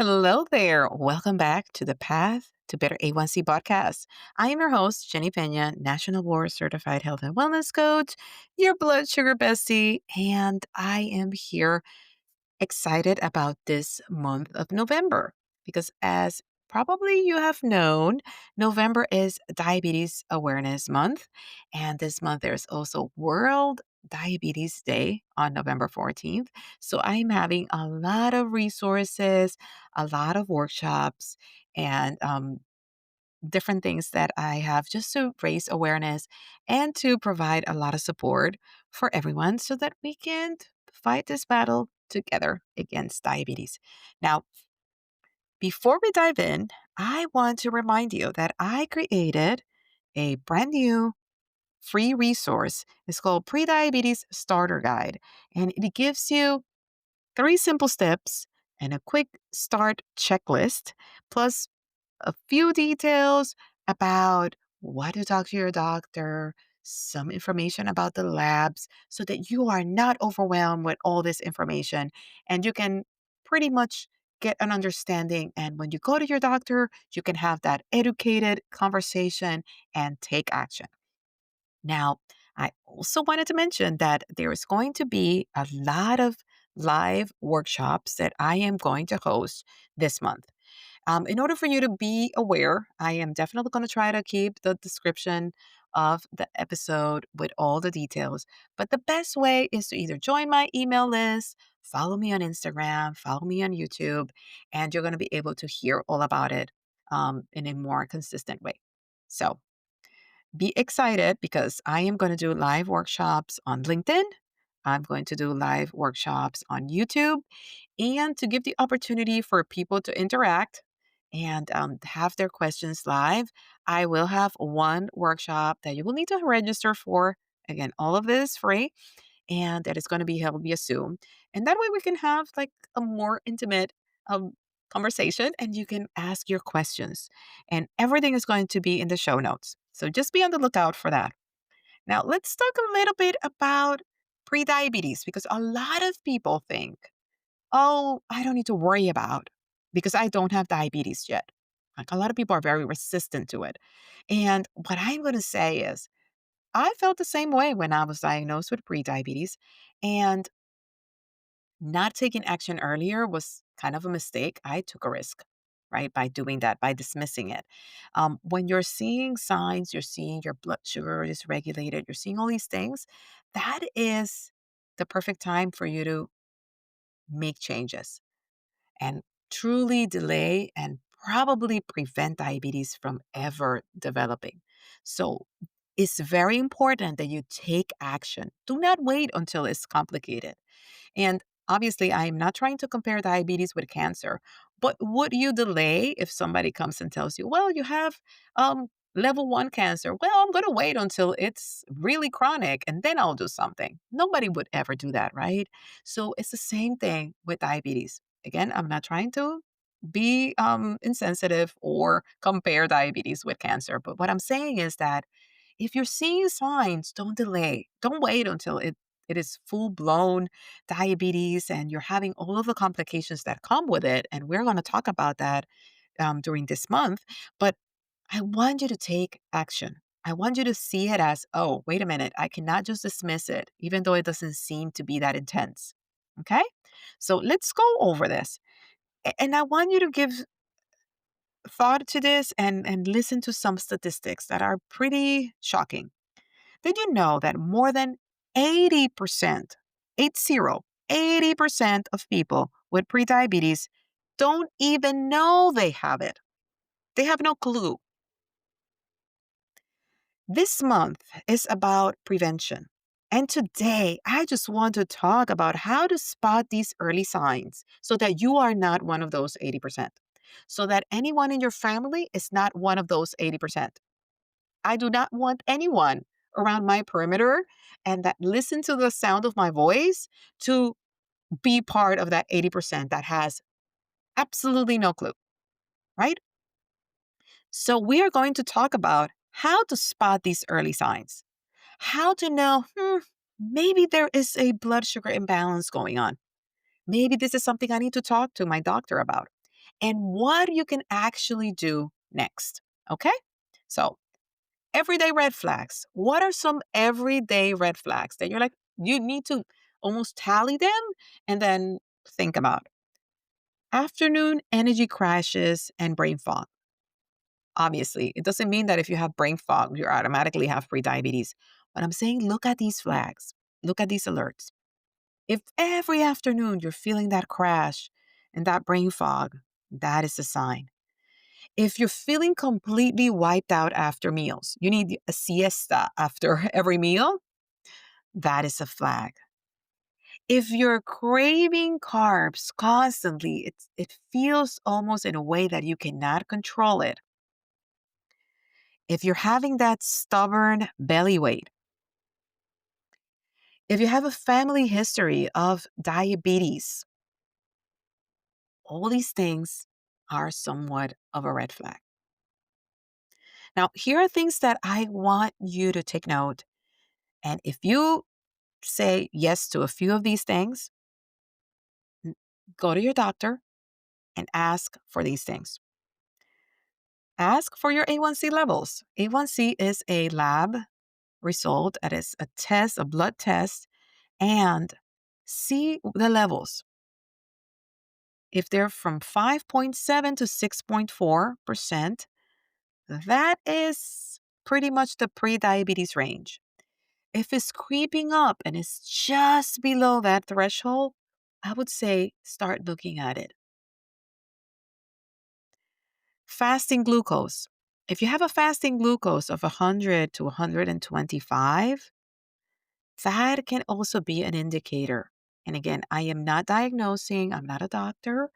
Hello there. Welcome back to the Path to Better A1C podcast. I am your host, Jenny Peña, National Board Certified Health and Wellness Coach, your blood sugar bestie, and I am here excited about this month of November because, as probably you have known, November is Diabetes Awareness Month. And this month, there's also World Diabetes Day on November 14th. So I'm having a lot of resources, a lot of workshops, and different things that I have just to raise awareness and to provide a lot of support for everyone so that we can fight this battle together against diabetes. Now, before we dive in, I want to remind you that I created a brand new free resource. It's called Prediabetes Starter Guide, and it gives you 3 simple steps and a quick start checklist, plus a few details about what to talk to your doctor, some information about the labs, so that you are not overwhelmed with all this information and you can pretty much get an understanding. And when you go to your doctor, you can have that educated conversation and take action. Now, I also wanted to mention that there is going to be a lot of live workshops that I am going to host this month. In order for you to be aware, I am definitely going to try to keep the description of the episode with all the details. But the best way is to either join my email list, follow me on Instagram, follow me on YouTube, and you're going to be able to hear all about it in a more consistent way. So be excited because I am going to do live workshops on LinkedIn. I'm going to do live workshops on YouTube and to give the opportunity for people to interact and have their questions live. I will have one workshop that you will need to register for. Again, all of this is free and that is going to be held via Zoom. And that way we can have like a more intimate conversation and you can ask your questions. And everything is going to be in the show notes. So just be on the lookout for that. Now, let's talk a little bit about prediabetes because a lot of people think, oh, I don't need to worry about because I don't have diabetes yet. Like a lot of people are very resistant to it. And what I'm going to say is, I felt the same way when I was diagnosed with prediabetes. And not taking action earlier was kind of a mistake. I took a risk, right, by doing that, by dismissing it. When you're seeing signs, you're seeing your blood sugar is regulated, you're seeing all these things, that is the perfect time for you to make changes and truly delay and probably prevent diabetes from ever developing. So it's very important that you take action. Do not wait until it's complicated. And obviously, I'm not trying to compare diabetes with cancer, but would you delay if somebody comes and tells you, well, you have level 1 cancer? Well, I'm going to wait until it's really chronic and then I'll do something. Nobody would ever do that, right? So it's the same thing with diabetes. Again, I'm not trying to be insensitive or compare diabetes with cancer, but what I'm saying is that if you're seeing signs, don't delay. Don't wait until it is full blown diabetes and you're having all of the complications that come with it. And we're going to talk about that during this month. But I want you to take action. I want you to see it as, oh, wait a minute, I cannot just dismiss it, even though it doesn't seem to be that intense. Okay? So let's go over this. And I want you to give thought to this and listen to some statistics that are pretty shocking. Did you know that more than 80%, 80% of people with prediabetes don't even know they have it? They have no clue. This month is about prevention. And today, I just want to talk about how to spot these early signs so that you are not one of those 80%, so that anyone in your family is not one of those 80%. I do not want anyone around my perimeter and that listen to the sound of my voice to be part of that 80% that has absolutely no clue, right? So we are going to talk about how to spot these early signs, how to know, maybe there is a blood sugar imbalance going on. Maybe this is something I need to talk to my doctor about. and what you can actually do next. Okay? So, everyday red flags. What are some everyday red flags that you're like, you need to almost tally them and then think about? Afternoon energy crashes and brain fog. Obviously, it doesn't mean that if you have brain fog, you automatically have prediabetes. But I'm saying, look at these flags, look at these alerts. If every afternoon you're feeling that crash and that brain fog, that is a sign. If you're feeling completely wiped out after meals, you need a siesta after every meal, that is a flag. If you're craving carbs constantly, it feels almost in a way that you cannot control it. If you're having that stubborn belly weight, if you have a family history of diabetes, all these things are somewhat of a red flag. Now, here are things that I want you to take note. And if you say yes to a few of these things, go to your doctor and ask for these things. Ask for your A1C levels. A1C is a lab result, that is a test, a blood test, and see the levels. If they're from 5.7 to 6.4%, that is pretty much the pre-diabetes range. If it's creeping up and it's just below that threshold, I would say start looking at it. Fasting glucose. If you have a fasting glucose of 100 to 125, that can also be an indicator. And again, I am not diagnosing, I'm not a doctor.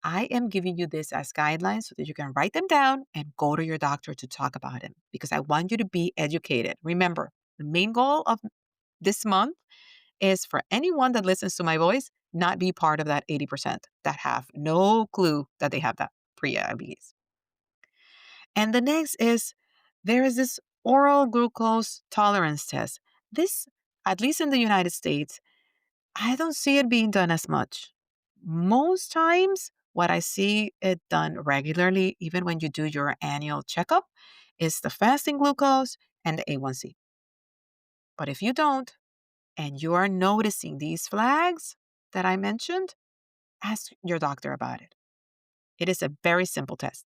I am giving you this as guidelines so that you can write them down and go to your doctor to talk about it because I want you to be educated. Remember, the main goal of this month is for anyone that listens to my voice not be part of that 80% that have no clue that they have that pre-diabetes. And the next is there is this oral glucose tolerance test. This, at least in the United States, I don't see it being done as much. Most times, what I see it done regularly, even when you do your annual checkup, is the fasting glucose and the A1C. But if you don't, and you are noticing these flags that I mentioned, ask your doctor about it. It is a very simple test.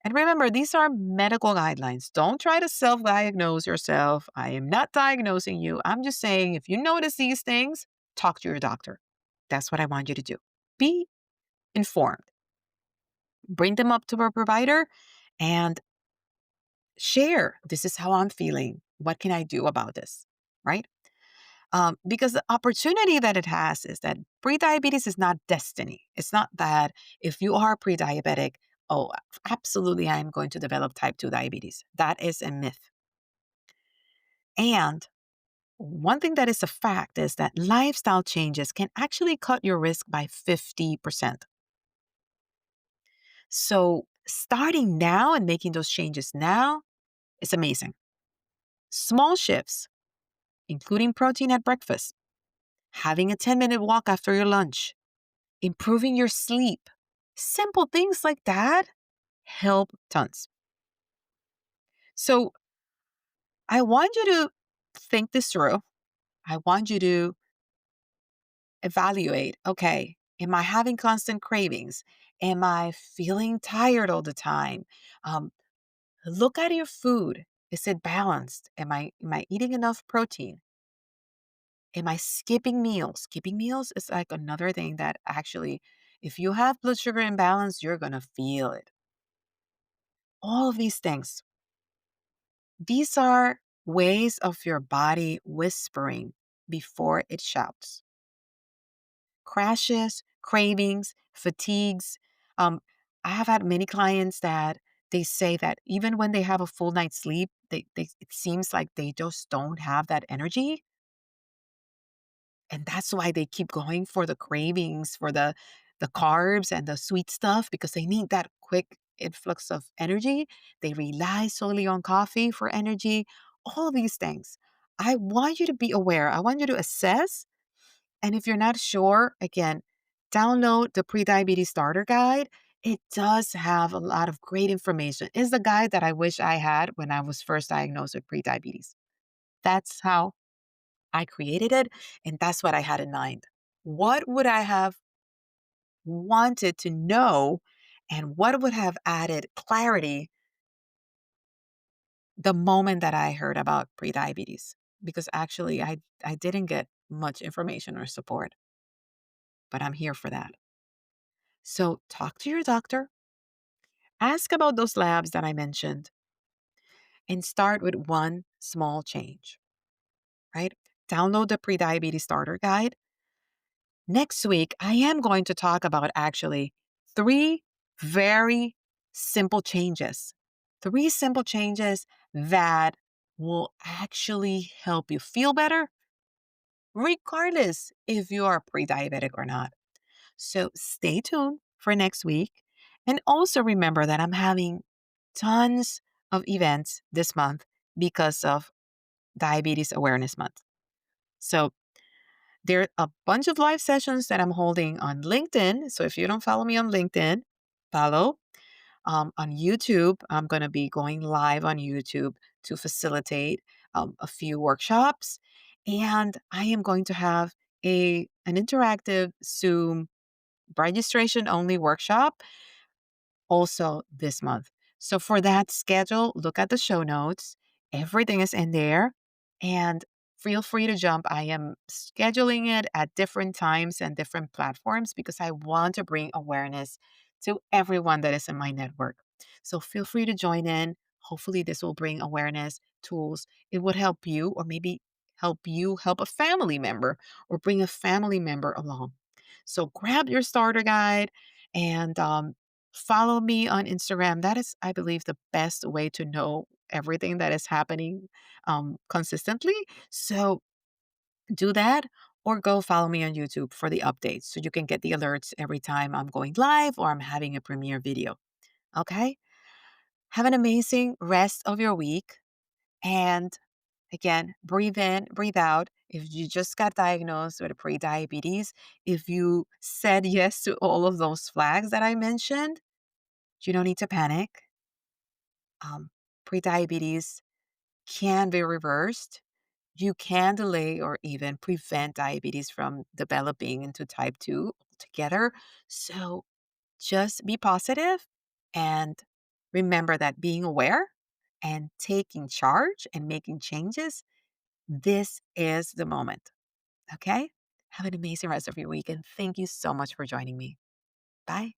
And remember, these are medical guidelines. Don't try to self diagnose yourself. I am not diagnosing you. I'm just saying if you notice these things, talk to your doctor. That's what I want you to do. Be informed. Bring them up to a provider and share. This is how I'm feeling. What can I do about this? Right? Because the opportunity that it has is that prediabetes is not destiny. It's not that if you are pre-diabetic, oh, absolutely, I am going to develop type 2 diabetes. That is a myth. And one thing that is a fact is that lifestyle changes can actually cut your risk by 50%. So starting now and making those changes now is amazing. Small shifts, including protein at breakfast, having a 10-minute walk after your lunch, improving your sleep. Simple things like that help tons. So I want you to think this through. I want you to evaluate, okay, am I having constant cravings? Am I feeling tired all the time? Um, Look at your food. Is it balanced? Am I eating enough protein? Am I skipping meals? Skipping meals is like another thing that actually, if you have blood sugar imbalance, you're going to feel it. All of these things. These are ways of your body whispering before it shouts. Crashes, cravings, fatigues. I have had many clients that they say that even when they have a full night's sleep, it seems like they just don't have that energy. And that's why they keep going for the cravings, for the carbs and the sweet stuff, because they need that quick influx of energy. They rely solely on coffee for energy, all of these things. I want you to be aware. I want you to assess. And if you're not sure, again, download the Prediabetes Starter Guide. It does have a lot of great information. It's the guide that I wish I had when I was first diagnosed with prediabetes. That's how I created it, and that's what I had in mind. What would I have wanted to know, and what would have added clarity the moment that I heard about prediabetes? Because actually, I didn't get much information or support, but I'm here for that. So talk to your doctor, ask about those labs that I mentioned, and start with one small change, right? Download the prediabetes starter guide. Next week, I am going to talk about actually three very simple changes. Three simple changes that will actually help you feel better, regardless if you are pre diabetic or not. So stay tuned for next week. And also remember that I'm having tons of events this month because of Diabetes Awareness Month. So there are a bunch of live sessions that I'm holding on LinkedIn. So if you don't follow me on LinkedIn, follow. On YouTube, I'm going to be going live on YouTube to facilitate a few workshops. And I am going to have an interactive Zoom registration only workshop also this month. So for that schedule, look at the show notes. Everything is in there and feel free to jump. I am scheduling it at different times and different platforms because I want to bring awareness to everyone that is in my network. So feel free to join in. Hopefully, this will bring awareness tools. It would help you, or maybe help you help a family member or bring a family member along. So grab your starter guide and follow me on Instagram. That is, I believe, the best way to know everything that is happening consistently. So do that or go follow me on YouTube for the updates so you can get the alerts every time I'm going live or I'm having a premiere video. Okay? Have an amazing rest of your week. And again, breathe in, breathe out. If you just got diagnosed with pre-diabetes, if you said yes to all of those flags that I mentioned, you don't need to panic. um, Prediabetes can be reversed. You can delay or even prevent diabetes from developing into type 2 altogether. So just be positive and remember that being aware and taking charge and making changes, this is the moment. Okay? Have an amazing rest of your week. And thank you so much for joining me. Bye.